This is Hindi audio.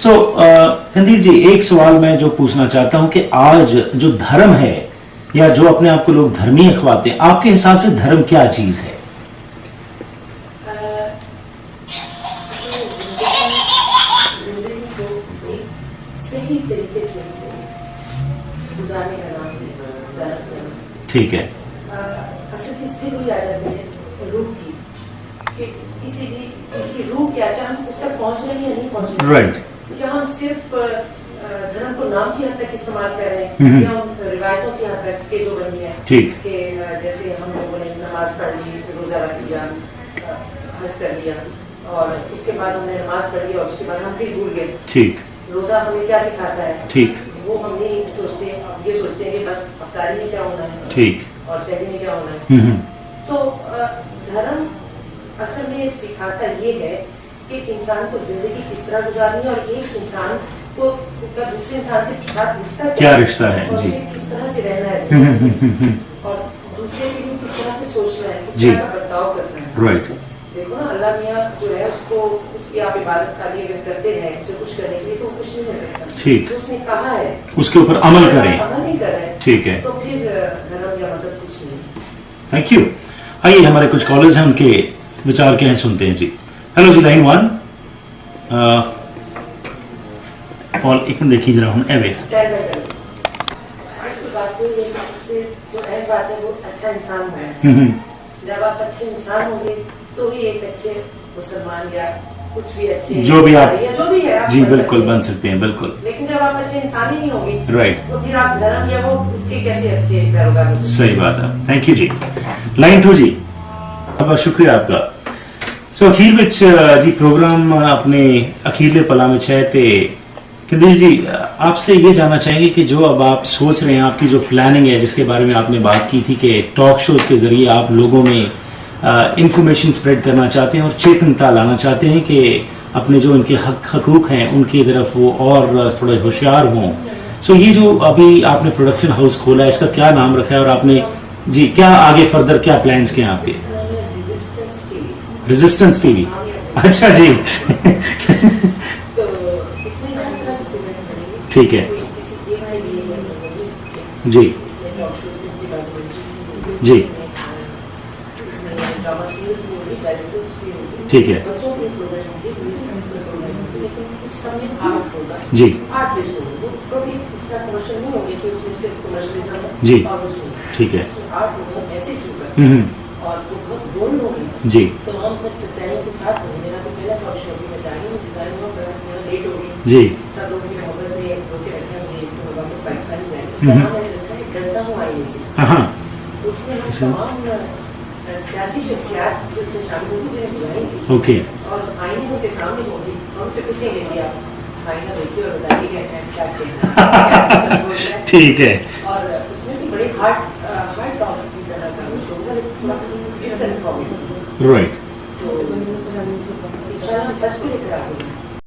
सो कंदील जी, एक सवाल मैं जो पूछना चाहता हूं कि आज जो धर्म है या जो अपने आप को लोग धर्मी अखवाते हैं, आपके हिसाब से धर्म क्या चीज है? जिंदगी को एक सही तरीके से गुजारने का नाम धर्म। ठीक है। असल चीज फिर वही आ जाती है रूह की, कि किसी भी चीज की रूह क्या चाहे हम उस तक पहुंच रहे हैं या नहीं पहुंच रहे। राइट। क्योंकि हम सिर्फ धर्म को नाम की हद तक इस्तेमाल कर रहे हैं या हम रिवायतों की हद तक के जो बनी है। ठीक। कि जैसे हम लोगों ने नमाज पढ़ ली, रोजा रख लिया, हज कर लिया और उसके बाद हमने नमाज पढ़ ली और उसके बाद हम फिर भूल गए। ठीक। रोजा हमें क्या सिखाता है? ठीक। वो हम नहीं सोचते, ये सोचते हैं कि बस अफ्तारी में क्या होना है। ठीक। और सहरी में क्या होना है। तो धर्म असल में सिखाता ये है कि इंसान को जिंदगी किस तरह गुजारनी है और एक इंसान को दूसरे इंसान के साथ रिश्ता क्या रिश्ता है जी, किस तरह से रहना है और दूसरे के लिए किस तरह से सोचना है, किस तरह का बर्ताव करना है। राइट। देखो ना, अल्लाह मियाँ जो है उसको उसकी आप इबादत खाली अगर करते हैं उसे कुछ करने के लिए तो कुछ नहीं हो सकता। ठीक। जो उसने कहा है उसके ऊपर अमल करें। अमल नहीं कर रहे हैं, ठीक है, तो फिर धर्म या मजहब कुछ नहीं। Thank you. आइए, हमारे कुछ कॉलर्स हैं, उनके विचार क्या हैं सुनते हैं जी। हेलो जी, लाइन 1। कॉल एक मिनट देखिए जरा, हम एवे जो अहम बात है वो अच्छा इंसान है। जब आप अच्छे इंसान होंगे तो ही एक अच्छे मुसलमान या कुछ भी अच्छे जो भी आप जी बिल्कुल बन सकते हैं, बिल्कुल। लेकिन जब आप अच्छे इंसान ही नहीं होंगे राइट, तो फिर आप धर्म या वो उसके कैसे अच्छे पैरोकार हो सकते हैं? सही बात है। थैंक यू जी। लाइन 2 जी, बहुत शुक्रिया आपका। सो अखीर विच जी प्रोग्राम अपने अखीरले पला में है ते कंदील जी, आपसे ये जानना चाहेंगे कि जो अब आप सोच रहे हैं, आपकी जो प्लानिंग है जिसके बारे में आपने बात की थी कि टॉक शोज के जरिए आप लोगों में इंफॉर्मेशन स्प्रेड करना चाहते हैं और चेतनता लाना चाहते हैं कि अपने जो इनके हकूक हैं उनकी तरफ वो और थोड़े होशियार हों। सो ये जो अभी आपने प्रोडक्शन हाउस खोला है, इसका क्या नाम रखा है और आपने जी क्या आगे फर्दर क्या प्लान्स के हैं आपके? Resistance TV. अच्छा जी। ठीक है जी जी, ठीक है जी जी, ठीक है जी जी सियासी शख्सियत जो उसमें शामिल होगी, जिन्हें बुलाएंगे ओके, और आईने उनके सामने होगी और उनसे पूछेंगे कि आप आईना देखिए और बताइए क्या चाहिए। ठीक है। और उसमें भी बड़े हार्ड टॉपिक की तरह का कुछ होगा, डिफरेंट टॉपिक। राइट। तो इंशाल्लाह सच को लेकर आगे